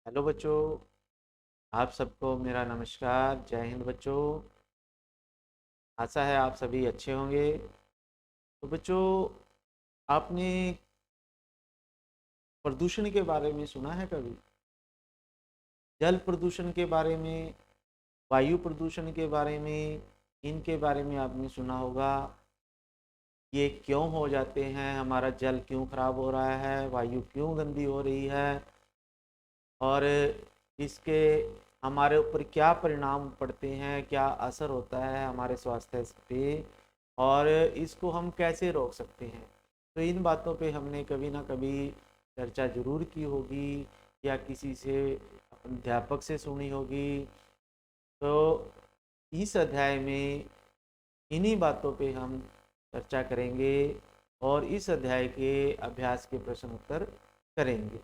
Hello बच्चों। आप सबको मेरा नमस्कार। जय हिंद बच्चों। आशा है आप सभी अच्छे होंगे। तो बच्चों, आपने प्रदूषण के बारे में सुना है कभी? जल प्रदूषण के बारे में, वायु प्रदूषण के बारे में, इनके बारे में आपने सुना होगा। ये क्यों हो जाते हैं, हमारा जल क्यों खराब हो रहा है, वायु क्यों गंदी हो रही है, और इसके हमारे ऊपर क्या परिणाम पड़ते हैं, क्या असर होता है हमारे स्वास्थ्य पे, और इसको हम कैसे रोक सकते हैं। तो इन बातों पे हमने कभी ना कभी चर्चा ज़रूर की होगी, या किसी से, अध्यापक से सुनी होगी। तो इस अध्याय में इन्हीं बातों पे हम चर्चा करेंगे और इस अध्याय के अभ्यास के प्रश्न उत्तर करेंगे।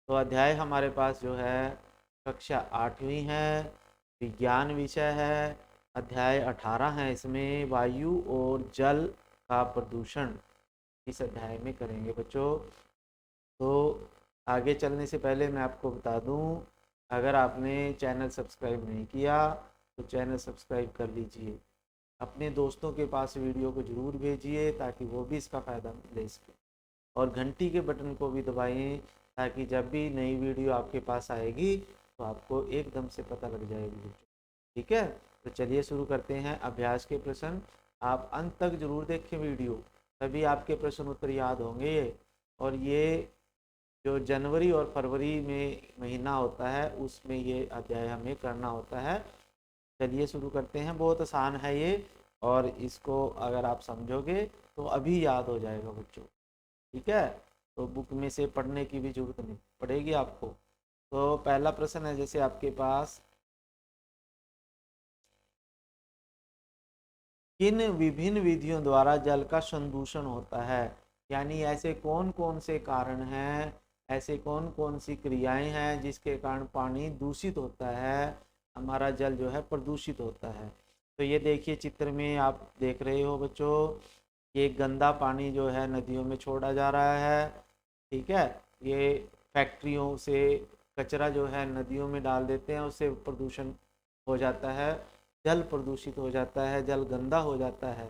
तो अध्याय हमारे पास जो है कक्षा 8वीं है, विज्ञान विषय है। अध्याय 18 है, इसमें वायु और जल का प्रदूषण इस अध्याय में करेंगे बच्चों। तो आगे चलने से पहले मैं आपको बता दूं, अगर आपने चैनल सब्सक्राइब नहीं किया तो चैनल सब्सक्राइब कर लीजिए। अपने दोस्तों के पास वीडियो को ज़रूर भेजिए ताकि वो भी इसका फ़ायदा ले सकें, और घंटी के बटन को भी दबाएं ताकि जब भी नई वीडियो आपके पास आएगी तो आपको एकदम से पता लग जाएगी। ठीक है, तो चलिए शुरू करते हैं अभ्यास के प्रश्न। आप अंत तक जरूर देखें वीडियो, तभी आपके प्रश्न उत्तर याद होंगे। और ये जो जनवरी और फरवरी में महीना होता है उसमें ये अध्याय हमें करना होता है। चलिए शुरू करते हैं। बहुत आसान है ये, और इसको अगर आप समझोगे तो अभी याद हो जाएगा बच्चों। ठीक है, तो बुक में से पढ़ने की भी जरूरत नहीं पड़ेगी आपको। तो पहला प्रश्न है जैसे आपके पास, किन विभिन्न विधियों द्वारा जल का संदूषण होता है? यानी ऐसे कौन कौन से कारण हैं, ऐसे कौन कौन सी क्रियाएं हैं जिसके कारण पानी दूषित होता है, हमारा जल जो है प्रदूषित होता है। तो ये देखिए चित्र में आप देख रहे हो बच्चों, ये गंदा पानी जो है नदियों में छोड़ा जा रहा है। ठीक है, ये फैक्ट्रियों से कचरा जो है नदियों में डाल देते हैं, उससे प्रदूषण हो जाता है, जल प्रदूषित हो जाता है, जल गंदा हो जाता है।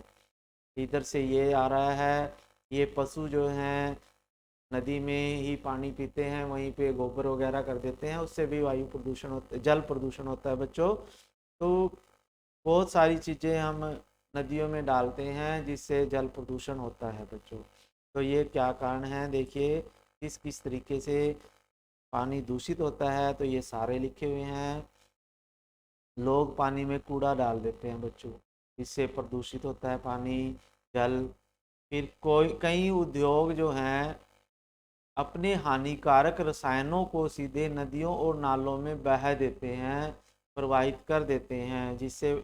इधर से ये आ रहा है, ये पशु जो हैं नदी में ही पानी पीते हैं, वहीं पे गोबर वगैरह कर देते हैं, उससे भी वायु प्रदूषण होता है, जल प्रदूषण होता है बच्चों। तो बहुत सारी चीज़ें हम नदियों में डालते हैं जिससे जल प्रदूषण होता है बच्चों। तो ये क्या कारण है, देखिए किस किस तरीके से पानी दूषित होता है, तो ये सारे लिखे हुए हैं। लोग पानी में कूड़ा डाल देते हैं बच्चों, इससे प्रदूषित होता है पानी, जल। फिर कोई कई उद्योग जो हैं अपने हानिकारक रसायनों को सीधे नदियों और नालों में बहा देते हैं, प्रवाहित कर देते हैं, जिससे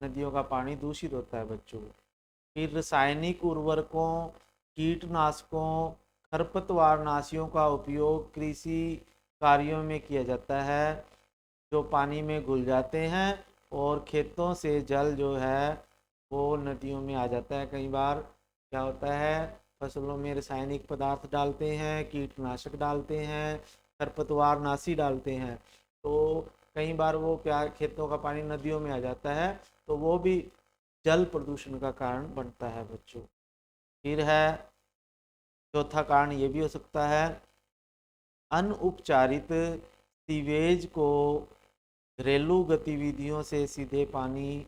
नदियों का पानी दूषित होता है बच्चों। फिर रासायनिक उर्वरकों, कीटनाशकों, खरपतवारनाशियों का उपयोग कृषि कार्यों में किया जाता है, जो पानी में घुल जाते हैं, और खेतों से जल जो है वो नदियों में आ जाता है। कई बार क्या होता है, फसलों में रासायनिक पदार्थ डालते हैं, कीटनाशक डालते हैं, खरपतवारनाशी डालते हैं, तो कई बार वो क्या खेतों का पानी नदियों में आ जाता है, तो वो भी जल प्रदूषण का कारण बनता है बच्चों। फिर है चौथा कारण ये भी हो सकता है, अनउपचारित सीवेज को घरेलू गतिविधियों से सीधे पानी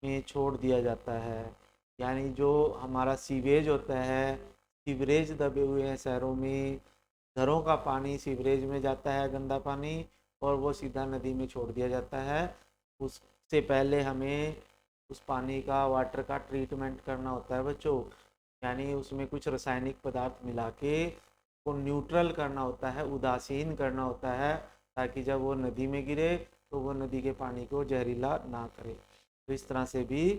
में छोड़ दिया जाता है। यानी जो हमारा सीवेज होता है, सीवरेज दबे हुए हैं शहरों में, घरों का पानी सीवरेज में जाता है गंदा पानी, और वो सीधा नदी में छोड़ दिया जाता है। उससे पहले हमें उस पानी का, वाटर का ट्रीटमेंट करना होता है बच्चों। यानी उसमें कुछ रासायनिक पदार्थ मिला के को न्यूट्रल करना होता है, उदासीन करना होता है, ताकि जब वो नदी में गिरे तो वो नदी के पानी को जहरीला ना करे। तो इस तरह से भी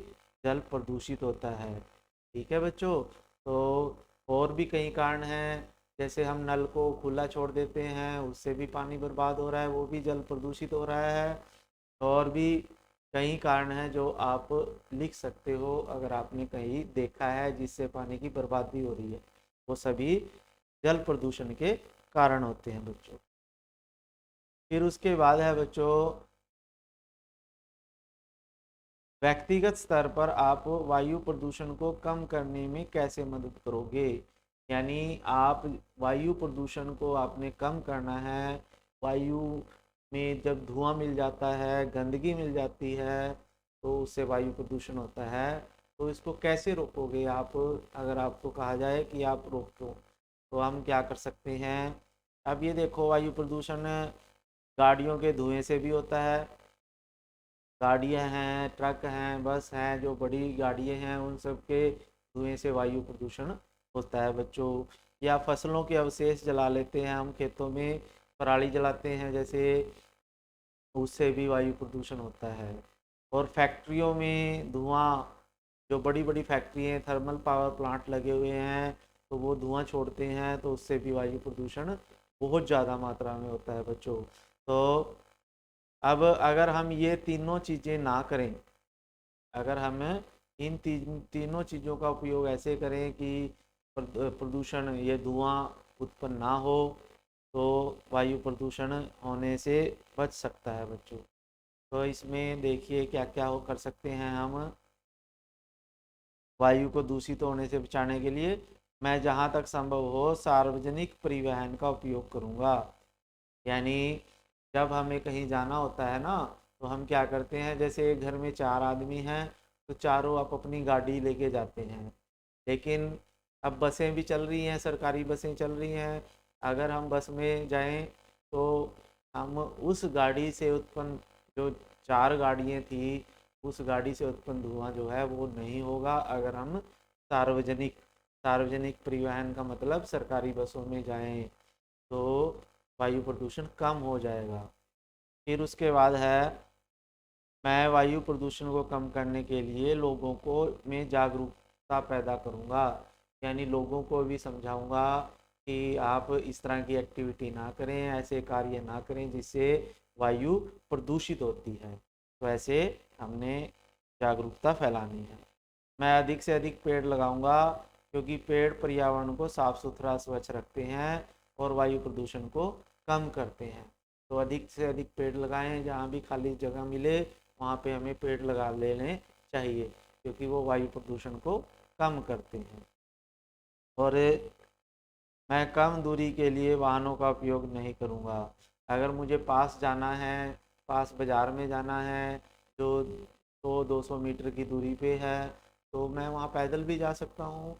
जल प्रदूषित होता है। ठीक है बच्चों। तो और भी कई कारण हैं, जैसे हम नल को खुला छोड़ देते हैं, उससे भी पानी बर्बाद हो रहा है, वो भी जल प्रदूषित हो रहा है। और भी कई कारण हैं जो आप लिख सकते हो, अगर आपने कहीं देखा है जिससे पानी की बर्बादी हो रही है, वो सभी जल प्रदूषण के कारण होते हैं बच्चों। फिर उसके बाद है बच्चों, व्यक्तिगत स्तर पर आप वायु प्रदूषण को कम करने में कैसे मदद करोगे। यानी आप वायु प्रदूषण को आपने कम करना है। वायु में जब धुआं मिल जाता है, गंदगी मिल जाती है, तो उससे वायु प्रदूषण होता है। तो इसको कैसे रोकोगे आप? अगर आपको कहा जाए कि आप रोको, तो हम क्या कर सकते हैं? अब ये देखो, वायु प्रदूषण गाड़ियों के धुएं से भी होता है। गाड़ियां हैं, ट्रक हैं, बस हैं, जो बड़ी गाड़ियां हैं, उन सब के धुएं से वायु प्रदूषण होता है बच्चों। या फसलों के अवशेष जला लेते हैं हम खेतों में, पराली जलाते हैं जैसे, उससे भी वायु प्रदूषण होता है। और फैक्ट्रियों में धुआं, जो बड़ी बड़ी फैक्ट्री हैं, थर्मल पावर प्लांट लगे हुए हैं, तो वो धुआं छोड़ते हैं, तो उससे भी वायु प्रदूषण बहुत ज़्यादा मात्रा में होता है बच्चों। तो अब अगर हम ये तीनों चीज़ें ना करें, अगर हम इन तीनों चीज़ों का उपयोग ऐसे करें कि प्रदूषण, ये धुआं उत्पन्न ना हो, तो वायु प्रदूषण होने से बच सकता है बच्चों। तो इसमें देखिए क्या क्या हो कर सकते हैं हम वायु को दूषित होने से बचाने के लिए। मैं जहाँ तक संभव हो सार्वजनिक परिवहन का उपयोग करूँगा। यानी जब हमें कहीं जाना होता है ना, तो हम क्या करते हैं, जैसे घर में 4 आदमी हैं, तो चारों आप अपनी गाड़ी लेके जाते हैं। लेकिन अब बसें भी चल रही हैं, सरकारी बसें चल रही हैं। अगर हम बस में जाएं, तो हम उस गाड़ी से उत्पन्न, जो 4 गाड़ियाँ थी, उस गाड़ी से उत्पन्न धुआं जो है वो नहीं होगा। अगर हम सार्वजनिक सार्वजनिक परिवहन का मतलब सरकारी बसों में जाएं, तो वायु प्रदूषण कम हो जाएगा। फिर उसके बाद है, मैं वायु प्रदूषण को कम करने के लिए लोगों को में जागरूकता पैदा करूंगा। यानी लोगों को भी समझाऊंगा कि आप इस तरह की एक्टिविटी ना करें, ऐसे कार्य ना करें जिससे वायु प्रदूषित होती है। तो ऐसे हमने जागरूकता फैलानी है। मैं अधिक से अधिक पेड़ लगाऊंगा, क्योंकि पेड़ पर्यावरण को साफ सुथरा स्वच्छ रखते हैं और वायु प्रदूषण को कम करते हैं। तो अधिक से अधिक पेड़ लगाएं, जहाँ भी खाली जगह मिले वहाँ पे हमें पेड़ लगा लेने चाहिए, क्योंकि वो वायु प्रदूषण को कम करते हैं। और मैं कम दूरी के लिए वाहनों का उपयोग नहीं करूँगा। अगर मुझे पास जाना है, पास बाज़ार में जाना है, जो 200-200 मीटर की दूरी पे है, तो मैं वहाँ पैदल भी जा सकता हूँ।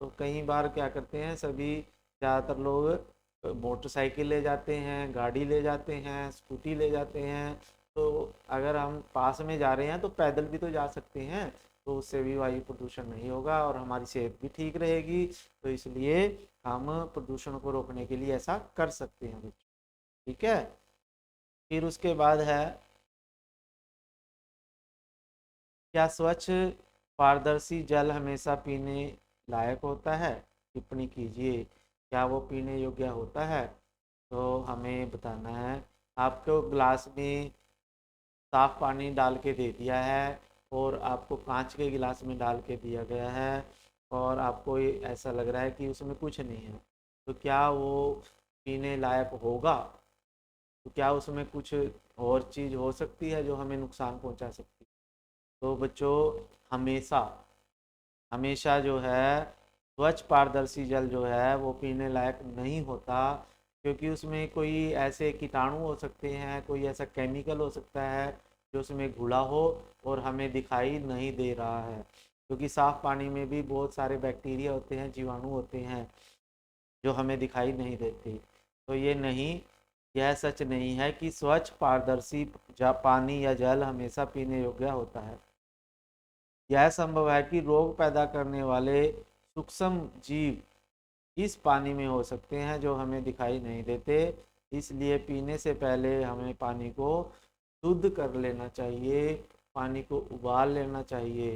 तो कई बार क्या करते हैं सभी, ज़्यादातर लोग मोटरसाइकिल ले जाते हैं, गाड़ी ले जाते हैं, स्कूटी ले जाते हैं। तो अगर हम पास में जा रहे हैं तो पैदल भी तो जा सकते हैं, तो उससे भी वायु प्रदूषण नहीं होगा और हमारी सेहत भी ठीक रहेगी। तो इसलिए हम प्रदूषण को रोकने के लिए ऐसा कर सकते हैं बच्चों। ठीक है। फिर उसके बाद है, क्या स्वच्छ पारदर्शी जल हमेशा पीने लायक होता है? टिप्पणी कीजिए, क्या वो पीने योग्य होता है? तो हमें बताना है। आपको गिलास में साफ पानी डाल के दे दिया है, और आपको कांच के गिलास में डाल के दिया गया है, और आपको ये ऐसा लग रहा है कि उसमें कुछ नहीं है, तो क्या वो पीने लायक होगा? तो क्या उसमें कुछ और चीज़ हो सकती है जो हमें नुकसान पहुंचा सकती है? तो बच्चों, हमेशा हमेशा जो है स्वच्छ पारदर्शी जल जो है वो पीने लायक नहीं होता, क्योंकि उसमें कोई ऐसे कीटाणु हो सकते हैं, कोई ऐसा केमिकल हो सकता है जो उसमें घुला हो और हमें दिखाई नहीं दे रहा है। क्योंकि साफ पानी में भी बहुत सारे बैक्टीरिया होते हैं, जीवाणु होते हैं, जो हमें दिखाई नहीं देते। तो ये नहीं, यह सच नहीं है कि स्वच्छ पारदर्शी पानी या जल हमेशा पीने योग्य होता है। यह संभव है कि रोग पैदा करने वाले सूक्ष्म जीव इस पानी में हो सकते हैं जो हमें दिखाई नहीं देते। इसलिए पीने से पहले हमें पानी को शुद्ध कर लेना चाहिए, पानी को उबाल लेना चाहिए,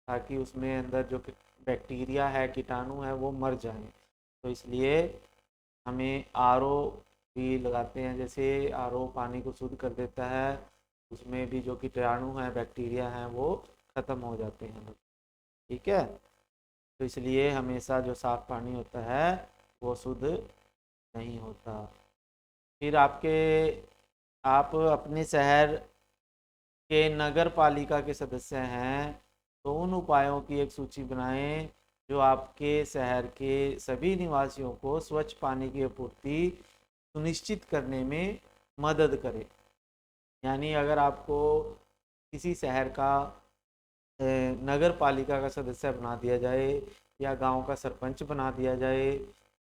ताकि उसमें अंदर जो बैक्टीरिया है, कीटाणु है, वो मर जाएं। तो इसलिए हमें आरओ भी लगाते हैं, जैसे आरओ पानी को शुद्ध कर देता है, उसमें भी जो कीटाणु हैं, बैक्टीरिया हैं, वो ख़त्म हो जाते हैं। ठीक है। तो इसलिए हमेशा जो साफ़ पानी होता है वो शुद्ध नहीं होता। फिर आपके आप अपने शहर के नगर पालिका के सदस्य हैं तो उन उपायों की एक सूची बनाएं जो आपके शहर के सभी निवासियों को स्वच्छ पानी की आपूर्ति सुनिश्चित करने में मदद करे। यानी अगर आपको किसी शहर का नगर पालिका का सदस्य बना दिया जाए या गांव का सरपंच बना दिया जाए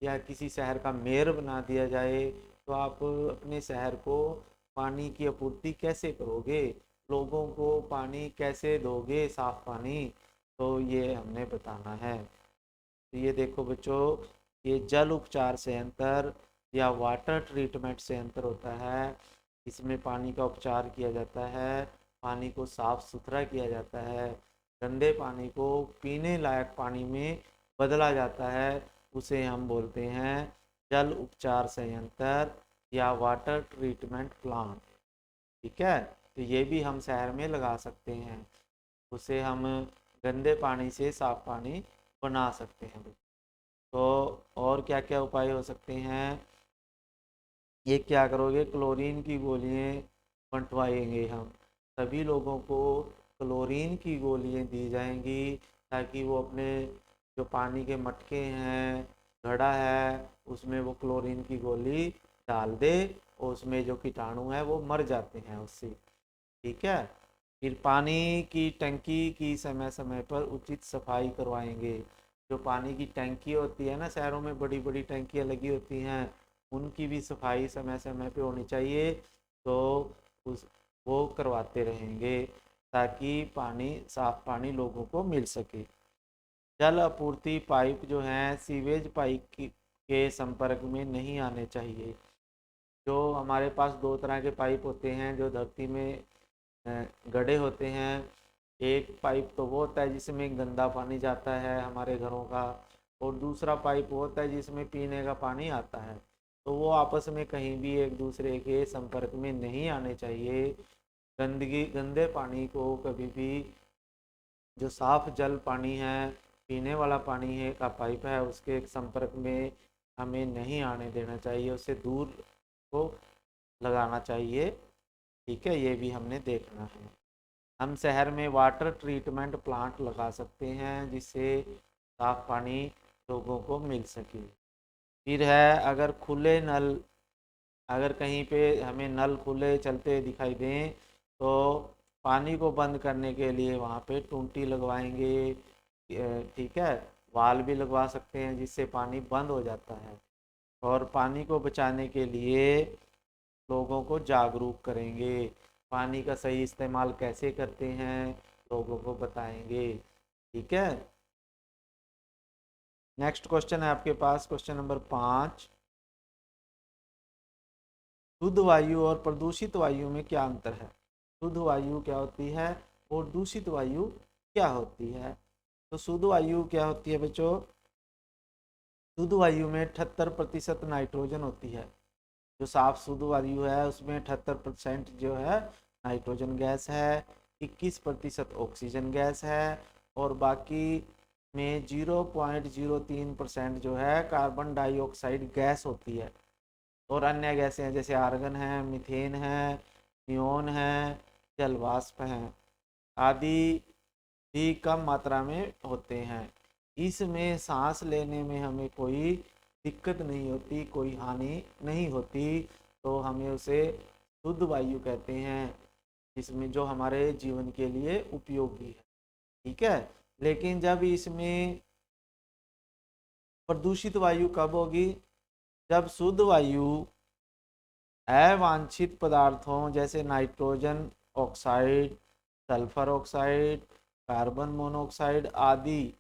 या किसी शहर का मेयर बना दिया जाए तो आप अपने शहर को पानी की आपूर्ति कैसे करोगे, लोगों को पानी कैसे दोगे, साफ पानी, तो ये हमने बताना है। तो ये देखो बच्चों, ये जल उपचार संयंत्र या वाटर ट्रीटमेंट संयंत्र होता है। इसमें पानी का उपचार किया जाता है, पानी को साफ सुथरा किया जाता है, गंदे पानी को पीने लायक पानी में बदला जाता है, उसे हम बोलते हैं जल उपचार संयंत्र या वाटर ट्रीटमेंट प्लांट। ठीक है, तो ये भी हम शहर में लगा सकते हैं, उसे हम गंदे पानी से साफ पानी बना सकते हैं। तो और क्या क्या उपाय हो सकते हैं, ये क्या करोगे, क्लोरीन की गोलियां बंटवाएंगे हम, सभी लोगों को क्लोरीन की गोलियां दी जाएंगी ताकि वो अपने जो पानी के मटके हैं, घड़ा है, उसमें वो क्लोरीन की गोली डाल दे और उसमें जो कीटाणु है वो मर जाते हैं उससे। ठीक है, फिर पानी की टंकी की समय समय पर उचित सफाई करवाएंगे। जो पानी की टंकी होती है ना, शहरों में बड़ी बड़ी टंकियाँ लगी होती हैं, उनकी भी सफाई समय समय पे होनी चाहिए। तो उस वो करवाते रहेंगे ताकि पानी, साफ पानी लोगों को मिल सके। जल आपूर्ति पाइप जो हैं सीवेज पाइप के संपर्क में नहीं आने चाहिए। जो हमारे पास दो तरह के पाइप होते हैं जो धरती में गड्ढे होते हैं। एक पाइप तो वो होता है जिसमें गंदा पानी जाता है हमारे घरों का, और दूसरा पाइप वो होता है जिसमें पीने का पानी आता है। तो वो आपस में कहीं भी एक दूसरे के संपर्क में नहीं आने चाहिए। गंदगी, गंदे पानी को कभी भी, जो साफ जल पानी है, पीने वाला पानी है का पाइप है, उसके संपर्क में हमें नहीं आने देना चाहिए, उससे दूर को लगाना चाहिए। ठीक है, ये भी हमने देखना है। हम शहर में वाटर ट्रीटमेंट प्लांट लगा सकते हैं जिससे साफ पानी लोगों को मिल सके। फिर है, अगर खुले नल, अगर कहीं पे हमें नल खुले चलते दिखाई दें तो पानी को बंद करने के लिए वहाँ पे टूंटी लगवाएंगे। ठीक है, वाल भी लगवा सकते हैं जिससे पानी बंद हो जाता है। और पानी को बचाने के लिए लोगों को जागरूक करेंगे, पानी का सही इस्तेमाल कैसे करते हैं लोगों को बताएंगे। ठीक है, नेक्स्ट क्वेश्चन है आपके पास, क्वेश्चन नंबर 5। शुद्ध वायु और प्रदूषित वायु में क्या अंतर है? शुद्ध वायु क्या होती है और दूषित वायु क्या होती है? तो शुद्ध वायु क्या होती है बच्चों? शुद्ध वायु में 78% नाइट्रोजन होती है। जो साफ शुद्ध वायु है उसमें 78% जो है नाइट्रोजन गैस है, 21% ऑक्सीजन गैस है, और बाकी में 0.03% जो है कार्बन डाइऑक्साइड गैस होती है। और अन्य गैसें हैं जैसे आर्गन है, मीथेन है, नियोन है, जल वाष्प हैं आदि भी कम मात्रा में होते हैं। इसमें सांस लेने में हमें कोई दिक्कत नहीं होती, कोई हानि नहीं होती, तो हमें उसे शुद्ध वायु कहते हैं, जिसमें जो हमारे जीवन के लिए उपयोगी है। ठीक है, लेकिन जब इसमें प्रदूषित वायु कब होगी? जब शुद्ध वायु अवांछित पदार्थों जैसे nitrogen oxide, sulphur oxide, carbon monoxide आदि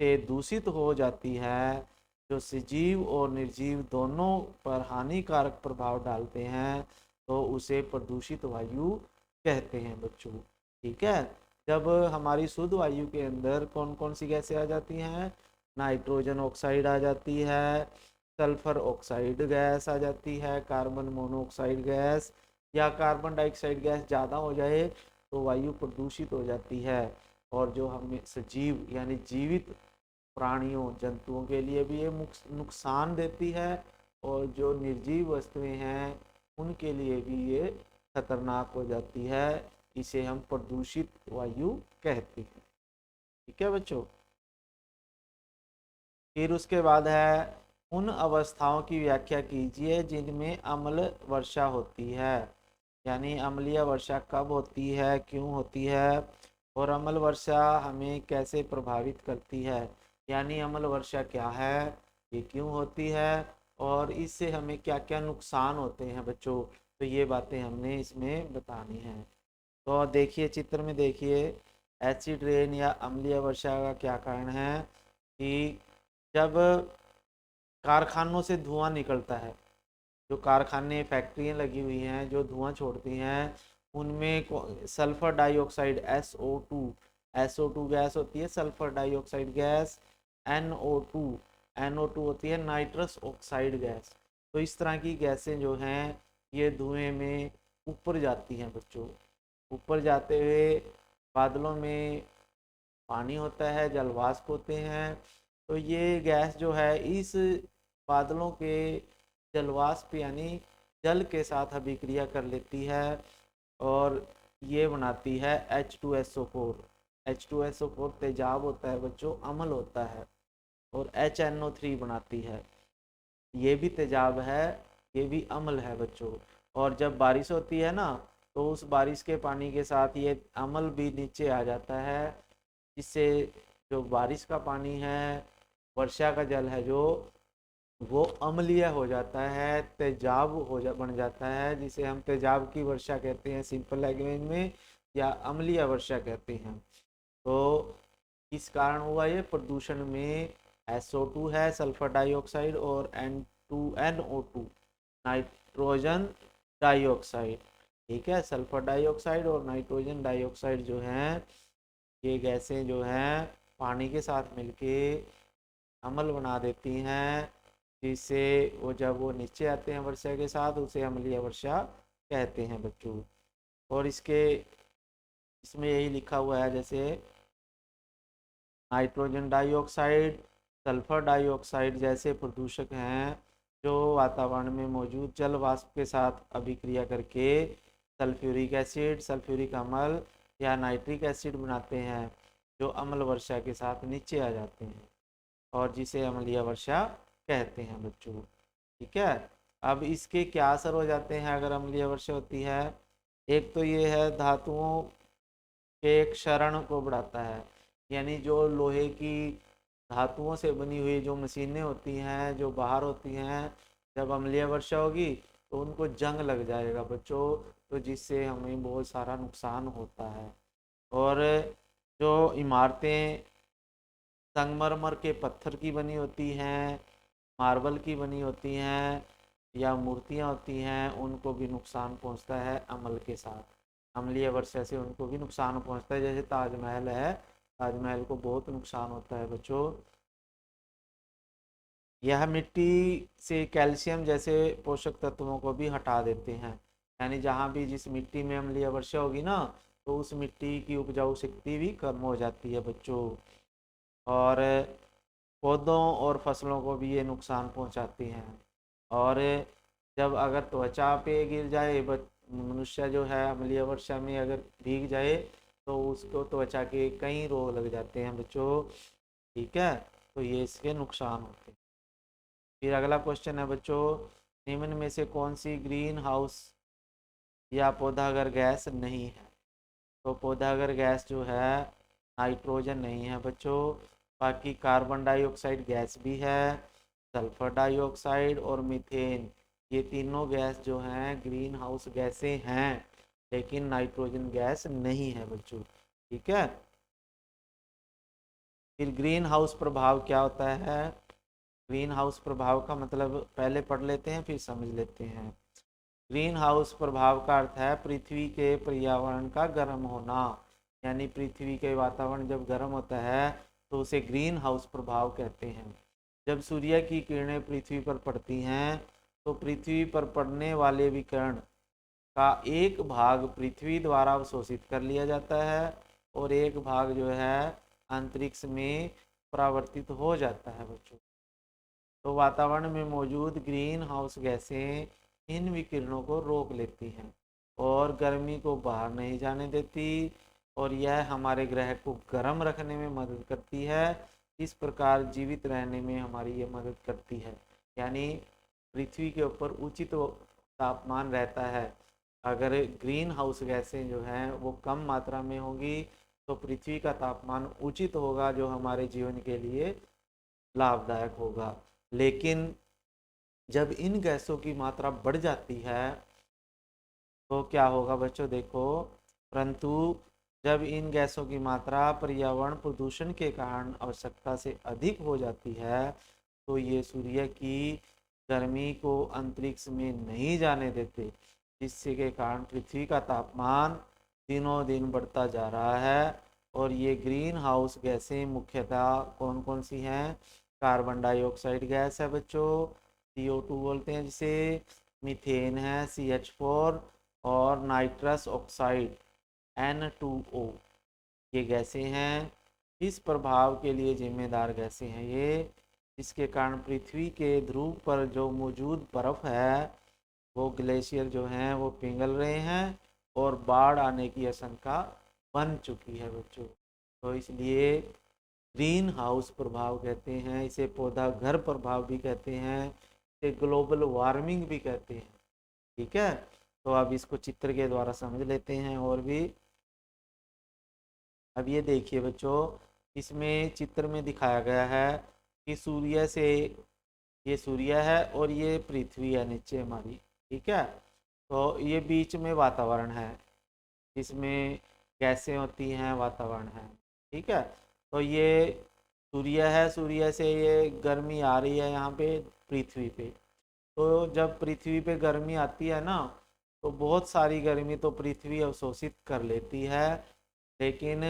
से दूषित हो जाती है, जो सजीव और निर्जीव दोनों पर हानिकारक प्रभाव डालते हैं, तो उसे प्रदूषित वायु कहते हैं बच्चों। ठीक है, जब हमारी शुद्ध वायु के अंदर कौन कौन सी गैसें आ जाती हैं? नाइट्रोजन ऑक्साइड आ जाती है, सल्फर ऑक्साइड गैस आ जाती है, कार्बन मोनोऑक्साइड गैस या कार्बन डाइऑक्साइड गैस ज़्यादा हो जाए तो वायु प्रदूषित हो जाती है, और जो हमें सजीव यानी जीवित प्राणियों, जंतुओं के लिए भी ये नुकसान देती है, और जो निर्जीव वस्तुएं हैं उनके लिए भी ये खतरनाक हो जाती है। इसे हम प्रदूषित वायु कहते हैं। ठीक है बच्चों। फिर उसके बाद है, उन अवस्थाओं की व्याख्या कीजिए जिनमें अम्ल वर्षा होती है। यानी अम्लीय वर्षा कब होती है, क्यों होती है, और अम्ल वर्षा हमें कैसे प्रभावित करती है। यानी अम्ल वर्षा क्या है, ये क्यों होती है, और इससे हमें क्या क्या नुकसान होते हैं बच्चों। तो ये बातें हमने इसमें बतानी है। तो देखिए चित्र में देखिए, एसिड रेन या अम्लीय वर्षा का क्या कारण है कि जब कारखानों से धुआं निकलता है, जो कारखाने फैक्ट्रियाँ लगी हुई हैं जो धुआं छोड़ती हैं, उनमें सल्फर डाइऑक्साइड SO2 गैस होती है, सल्फर डाइऑक्साइड गैस NO2 होती है नाइट्रस ऑक्साइड गैस। तो इस तरह की गैसें जो हैं ये धुएं में ऊपर जाती हैं बच्चों। ऊपर जाते हुए बादलों में पानी होता है, जलवाष्प होते हैं। तो ये गैस जो है इस बादलों के जलवाष्प यानी जल के साथ अभिक्रिया कर लेती है और ये बनाती है H2SO4। H2SO4 तेजाब होता है बच्चों, अम्ल होता है, और HNO3 बनाती है, ये भी तेजाब है, ये भी अम्ल है बच्चों। और जब बारिश होती है ना, तो उस बारिश के पानी के साथ ये अम्ल भी नीचे आ जाता है, जिससे जो बारिश का पानी है, वर्षा का जल है जो, वो अम्लीय हो जाता है, तेजाब बन जाता है, जिसे हम तेजाब की वर्षा कहते हैं सिंपल लैंग्वेज में, या अम्लीय वर्षा कहते हैं। तो इस कारण हुआ ये प्रदूषण में SO2 है सल्फर डाइऑक्साइड, और NO2 नाइट्रोजन डाइऑक्साइड। ठीक है, सल्फर डाइऑक्साइड और नाइट्रोजन डाइऑक्साइड जो हैं, ये गैसें जो हैं पानी के साथ मिलके अम्ल बना देती हैं, जिससे वो जब वो नीचे आते हैं वर्षा के साथ, उसे अम्लीय वर्षा कहते हैं बच्चों। और इसमें यही लिखा हुआ है, जैसे नाइट्रोजन डाइऑक्साइड, सल्फर डाइऑक्साइड जैसे प्रदूषक हैं जो वातावरण में मौजूद जल वाष्प के साथ अभिक्रिया करके सल्फ्यूरिक एसिड, सल्फ्यूरिक अम्ल या नाइट्रिक एसिड बनाते हैं, जो अम्ल वर्षा के साथ नीचे आ जाते हैं और जिसे अम्लीय वर्षा कहते हैं बच्चों। ठीक है। अब इसके क्या असर हो जाते हैं अगर अम्लीय वर्षा होती है। एक तो ये है, धातुओं के क्षरण को बढ़ाता है। यानी जो लोहे की धातुओं से बनी हुई जो मशीनें होती हैं जो बाहर होती हैं, जब अम्लीय वर्षा होगी तो उनको जंग लग जाएगा बच्चों, तो जिससे हमें बहुत सारा नुकसान होता है। और जो इमारतें संगमरमर के पत्थर की बनी होती हैं, मार्बल की बनी होती हैं, या मूर्तियाँ होती हैं, उनको भी नुकसान पहुंचता है अम्ल के साथ। अम्लीय वर्षा से उनको भी नुकसान पहुंचता है। जैसे ताजमहल है, ताजमहल को बहुत नुकसान होता है बच्चों। यह मिट्टी से कैल्शियम जैसे पोषक तत्वों को भी हटा देते हैं। यानी जहाँ भी जिस मिट्टी में अम्लीय वर्षा होगी ना, तो उस मिट्टी की उपजाऊ शक्ति भी कम हो जाती है बच्चों। और पौधों और फसलों को भी ये नुकसान पहुंचाती हैं। और जब अगर त्वचा पे गिर जाए, मनुष्य जो है अम्लीय वर्षा में अगर भीग जाए, तो उसको त्वचा के कई रोग लग जाते हैं बच्चों। ठीक है, तो ये इसके नुकसान होते हैं। फिर अगला क्वेश्चन है बच्चों, निम्न में से कौन सी ग्रीन हाउस या पौधागर गैस नहीं है। तो पौधागर गैस जो है नाइट्रोजन नहीं है बच्चों। बाकी कार्बन डाइऑक्साइड गैस भी है, सल्फर डाइऑक्साइड और मीथेन, ये तीनों गैस जो हैं ग्रीन हाउस गैसें हैं, लेकिन नाइट्रोजन गैस नहीं है बच्चों। ठीक है। फिर ग्रीन हाउस प्रभाव क्या होता है। ग्रीन हाउस प्रभाव का मतलब पहले पढ़ लेते हैं फिर समझ लेते हैं। ग्रीन हाउस प्रभाव का अर्थ है पृथ्वी के पर्यावरण का गर्म होना। यानी पृथ्वी के वातावरण जब गर्म होता है तो उसे ग्रीन हाउस प्रभाव कहते हैं। जब सूर्य की किरणें पृथ्वी पर पड़ती हैं तो पृथ्वी पर पड़ने वाले विकिरण का एक भाग पृथ्वी द्वारा अवशोषित कर लिया जाता है और एक भाग जो है अंतरिक्ष में परावर्तित हो जाता है बच्चों। तो वातावरण में मौजूद ग्रीन हाउस गैसें इन विकिरणों को रोक लेती हैं और गर्मी को बाहर नहीं जाने देती और यह हमारे ग्रह को गर्म रखने में मदद करती है। इस प्रकार जीवित रहने में हमारी ये मदद करती है। यानी पृथ्वी के ऊपर उचित तापमान रहता है। अगर ग्रीन हाउस गैसें जो हैं वो कम मात्रा में होंगी तो पृथ्वी का तापमान उचित होगा, जो हमारे जीवन के लिए लाभदायक होगा। लेकिन जब इन गैसों की मात्रा बढ़ जाती है तो क्या होगा बच्चों, देखो, परंतु जब इन गैसों की मात्रा पर्यावरण प्रदूषण के कारण आवश्यकता से अधिक हो जाती है तो ये सूर्य की गर्मी को अंतरिक्ष में नहीं जाने देते, जिससे के कारण पृथ्वी का तापमान दिनों दिन बढ़ता जा रहा है। और ये ग्रीन हाउस गैसें मुख्यतः कौन कौन सी हैं? कार्बन डाइऑक्साइड गैस है बच्चों, CO2 बोलते हैं जिसे, मीथेन है CH4, और नाइट्रस ऑक्साइड N2O, ये गैसें हैं। इस प्रभाव के लिए जिम्मेदार गैसें हैं ये, इसके कारण पृथ्वी के ध्रुव पर जो मौजूद बर्फ है वो ग्लेशियर जो हैं वो पिघल रहे हैं और बाढ़ आने की आशंका बन चुकी है बच्चों। तो इसलिए ग्रीन हाउस प्रभाव कहते हैं इसे, पौधा घर प्रभाव भी कहते हैं, इसे ग्लोबल वार्मिंग भी कहते हैं। ठीक है, तो अब इसको चित्र के द्वारा समझ लेते हैं और भी। अब ये देखिए बच्चों, इसमें चित्र में दिखाया गया है कि सूर्य से, ये सूर्य है और ये पृथ्वी है नीचे हमारी। ठीक है, तो ये बीच में वातावरण है, इसमें गैसें होती हैं, वातावरण है। ठीक है, तो ये सूर्य है, सूर्य से ये गर्मी आ रही है यहाँ पे पृथ्वी पे। तो जब पृथ्वी पे गर्मी आती है ना तो बहुत सारी गर्मी तो पृथ्वी अवशोषित कर लेती है, लेकिन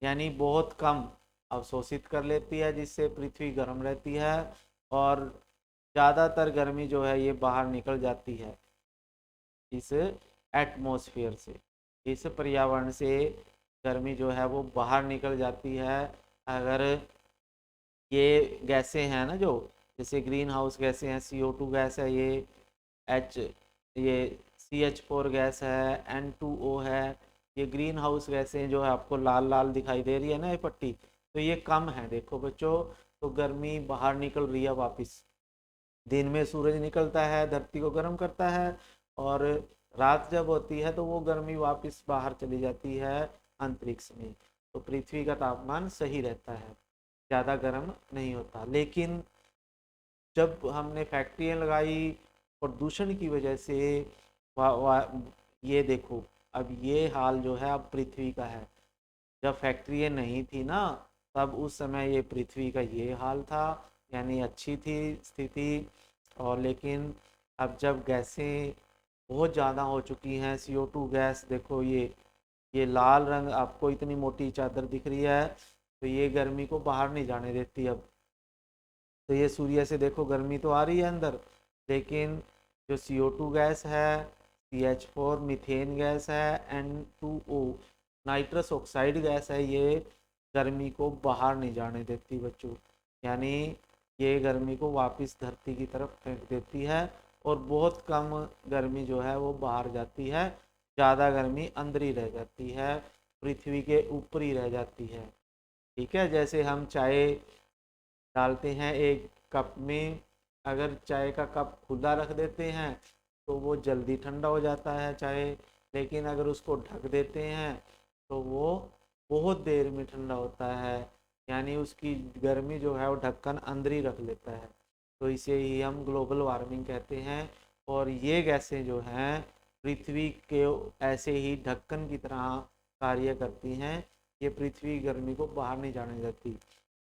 यानी बहुत कम अवशोषित कर लेती है, जिससे पृथ्वी गर्म रहती है। और ज़्यादातर गर्मी जो है ये बाहर निकल जाती है इस एटमॉस्फेयर से, इस पर्यावरण से गर्मी जो है वो बाहर निकल जाती है। अगर ये गैसें हैं ना, जो जैसे ग्रीन हाउस गैसें हैं, CO2 गैस है, ये CH4 गैस है, N2O है, ये ग्रीन हाउस गैसें जो है आपको लाल लाल दिखाई दे रही है ना ये पट्टी, तो ये कम है। देखो बच्चों, तो गर्मी बाहर निकल रही है वापस। दिन में सूरज निकलता है, धरती को गर्म करता है, और रात जब होती है तो वो गर्मी वापस बाहर चली जाती है अंतरिक्ष में। तो पृथ्वी का तापमान सही रहता है, ज़्यादा गर्म नहीं होता। लेकिन जब हमने फैक्ट्रियाँ लगाई प्रदूषण की वजह से, ये देखो, अब ये हाल जो है अब पृथ्वी का है। जब फैक्ट्रियाँ नहीं थी ना, तब उस समय ये पृथ्वी का ये हाल था, यानी अच्छी थी स्थिति। और लेकिन अब जब गैसें बहुत ज़्यादा हो चुकी हैं, CO2 गैस देखो, ये लाल रंग आपको इतनी मोटी चादर दिख रही है, तो ये गर्मी को बाहर नहीं जाने देती अब। तो ये सूर्य से देखो गर्मी तो आ रही है अंदर, लेकिन जो CO2 गैस है, CH4 मीथेन गैस है, N2O नाइट्रस ऑक्साइड गैस है, ये गर्मी को बाहर नहीं जाने देती बच्चों। यानी ये गर्मी को वापस धरती की तरफ फेंक देती है और बहुत कम गर्मी जो है वो बाहर जाती है, ज़्यादा गर्मी अंदर ही रह जाती है, पृथ्वी के ऊपर ही रह जाती है। ठीक है, जैसे हम चाय डालते हैं एक कप में, अगर चाय का कप खुला रख देते हैं तो वो जल्दी ठंडा हो जाता है चाय, लेकिन अगर उसको ढक देते हैं तो वो बहुत देर में ठंडा होता है, यानी उसकी गर्मी जो है वो ढक्कन अंदर ही रख लेता है। तो इसे ही हम ग्लोबल वार्मिंग कहते हैं। और ये गैसें जो हैं पृथ्वी के ऐसे ही ढक्कन की तरह कार्य करती हैं, ये पृथ्वी गर्मी को बाहर नहीं जाने देती,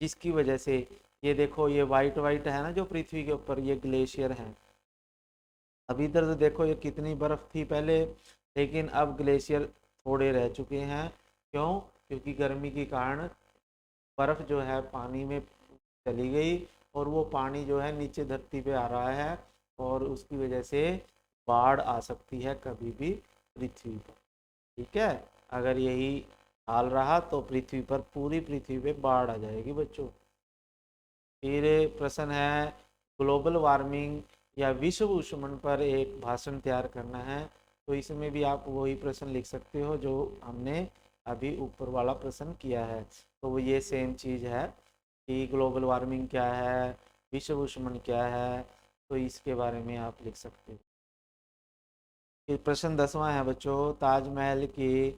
जिसकी वजह से ये देखो, ये वाइट वाइट है ना जो पृथ्वी के ऊपर, ये ग्लेशियर हैं। अब इधर तो देखो ये कितनी बर्फ थी पहले, लेकिन अब ग्लेशियर थोड़े रह चुके हैं। क्यों? क्योंकि गर्मी के कारण बर्फ जो है पानी में चली गई और वो पानी जो है नीचे धरती पे आ रहा है, और उसकी वजह से बाढ़ आ सकती है कभी भी पृथ्वी पर। ठीक है, अगर यही हाल रहा तो पृथ्वी पर, पूरी पृथ्वी पे बाढ़ आ जाएगी बच्चों। फिर प्रश्न है, ग्लोबल वार्मिंग या विश्व उष्मन पर एक भाषण तैयार करना है। तो इसमें भी आप वही प्रश्न लिख सकते हो जो हमने अभी ऊपर वाला प्रश्न किया है। तो वो ये सेम चीज़ है कि ग्लोबल वार्मिंग क्या है, विश्व उष्णन क्या है, तो इसके बारे में आप लिख सकते हो। फिर प्रश्न 10वां है बच्चों, ताजमहल की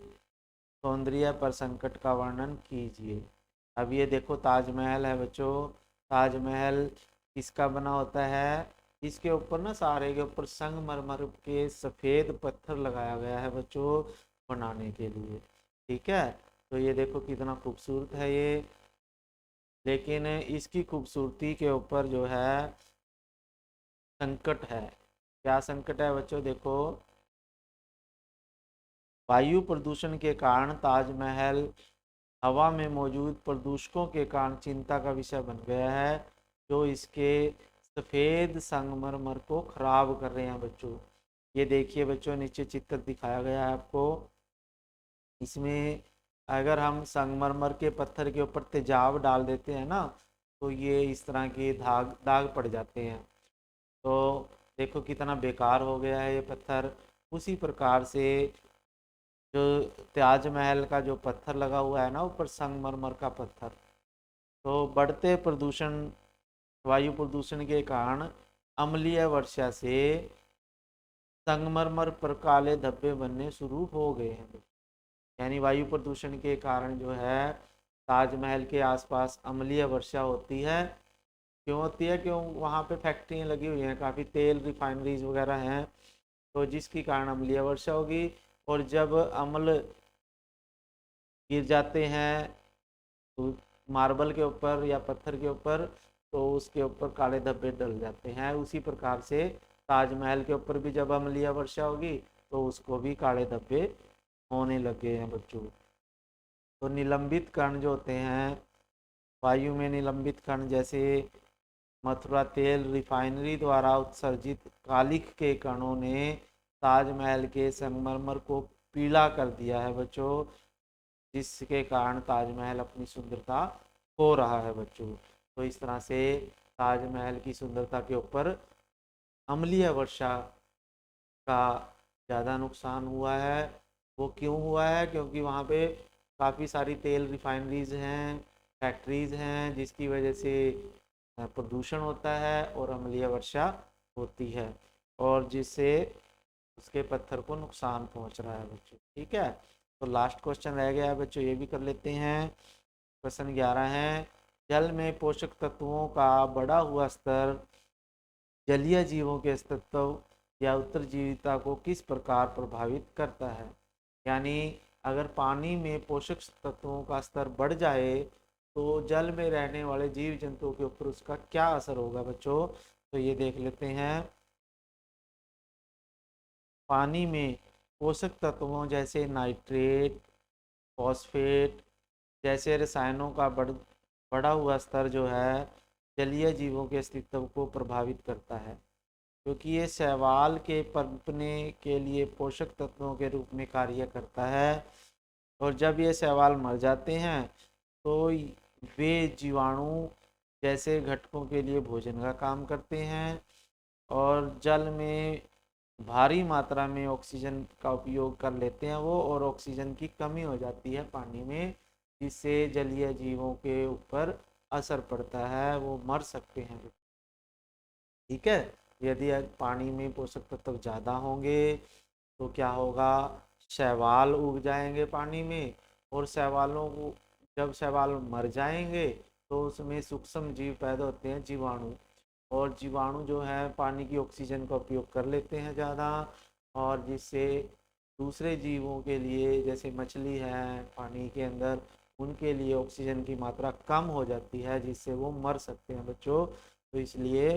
सौंदर्य पर संकट का वर्णन कीजिए। अब ये देखो ताजमहल है बच्चों, ताजमहल किसका बना होता है, इसके ऊपर ना सारे के ऊपर संगमरमर के सफ़ेद पत्थर लगाया गया है बच्चों बनाने के लिए। ठीक है, तो ये देखो कितना खूबसूरत है ये। लेकिन इसकी खूबसूरती के ऊपर जो है संकट है। क्या संकट है बच्चों, देखो वायु प्रदूषण के कारण ताजमहल हवा में मौजूद प्रदूषकों के कारण चिंता का विषय बन गया है, जो इसके सफ़ेद संगमरमर को खराब कर रहे हैं बच्चों। ये देखिए बच्चों, नीचे चित्र दिखाया गया है आपको। इसमें अगर हम संगमरमर के पत्थर के ऊपर तेजाब डाल देते हैं ना, तो ये इस तरह के दाग दाग पड़ जाते हैं। तो देखो कितना बेकार हो गया है ये पत्थर। उसी प्रकार से जो ताजमहल का जो पत्थर लगा हुआ है ना ऊपर, संगमरमर का पत्थर, तो बढ़ते प्रदूषण, वायु प्रदूषण के कारण अम्लीय वर्षा से संगमरमर पर काले धब्बे बनने शुरू हो गए हैं। यानी वायु प्रदूषण के कारण जो है ताजमहल के आसपास अम्लीय वर्षा होती है। क्यों होती है, क्यों, वहाँ पे फैक्ट्रियाँ लगी हुई हैं, काफ़ी तेल रिफाइनरीज वगैरह हैं, तो जिसके कारण अम्लीय वर्षा होगी। और जब अम्ल गिर जाते हैं तो मार्बल के ऊपर या पत्थर के ऊपर, तो उसके ऊपर काले धब्बे डल जाते हैं। उसी प्रकार से ताजमहल के ऊपर भी जब अम्लीय वर्षा होगी तो उसको भी काले धब्बे होने लगे हैं बच्चों। तो निलंबित कण जो होते हैं, वायु में निलंबित कण जैसे मथुरा तेल रिफाइनरी द्वारा उत्सर्जित कालिख के कणों ने ताजमहल के संगमरमर को पीला कर दिया है बच्चों, जिसके कारण ताजमहल अपनी सुंदरता खो रहा है बच्चों। तो इस तरह से ताजमहल की सुंदरता के ऊपर अम्लीय वर्षा का ज़्यादा नुकसान हुआ है। वो क्यों हुआ है, क्योंकि वहाँ पे काफ़ी सारी तेल रिफाइनरीज हैं, फैक्ट्रीज हैं, जिसकी वजह से प्रदूषण होता है और अम्लीय वर्षा होती है, और जिससे उसके पत्थर को नुकसान पहुंच रहा है बच्चों। ठीक है, तो लास्ट क्वेश्चन रह गया है बच्चों, ये भी कर लेते हैं। क्वेश्चन 11 है, जल में पोषक तत्वों का बढ़ा हुआ स्तर जलीय जीवों के अस्तित्व या उत्तरजीविता को किस प्रकार प्रभावित करता है। यानी अगर पानी में पोषक तत्वों का स्तर बढ़ जाए तो जल में रहने वाले जीव जंतुओं के ऊपर उसका क्या असर होगा बच्चों, तो ये देख लेते हैं। पानी में पोषक तत्वों जैसे नाइट्रेट, फॉस्फेट जैसे रसायनों का बढ़ा हुआ स्तर जो है जलीय जीवों के अस्तित्व को प्रभावित करता है, क्योंकि ये शैवाल के पनपने के लिए पोषक तत्वों के रूप में कार्य करता है। और जब ये शैवाल मर जाते हैं तो वे जीवाणु जैसे घटकों के लिए भोजन का काम करते हैं, और जल में भारी मात्रा में ऑक्सीजन का उपयोग कर लेते हैं वो, और ऑक्सीजन की कमी हो जाती है पानी में, जिससे जलीय जीवों के ऊपर असर पड़ता है, वो मर सकते हैं। ठीक है, यदि पानी में पोषक तत्व ज़्यादा होंगे तो क्या होगा, शैवाल उग जाएंगे पानी में, और शैवालों को, जब शैवाल मर जाएंगे तो उसमें सूक्ष्म जीव पैदा होते हैं, जीवाणु, और जीवाणु जो है पानी की ऑक्सीजन का उपयोग कर लेते हैं ज़्यादा, और जिससे दूसरे जीवों के लिए जैसे मछली है पानी के अंदर, उनके लिए ऑक्सीजन की मात्रा कम हो जाती है, जिससे वो मर सकते हैं बच्चों। तो इसलिए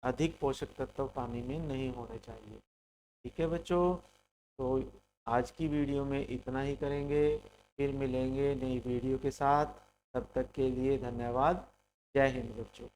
अधिक पोषक तत्व पानी में नहीं होने चाहिए। ठीक है बच्चों, तो आज की वीडियो में इतना ही करेंगे, फिर मिलेंगे नई वीडियो के साथ। तब तक के लिए धन्यवाद। जय हिंद बच्चों।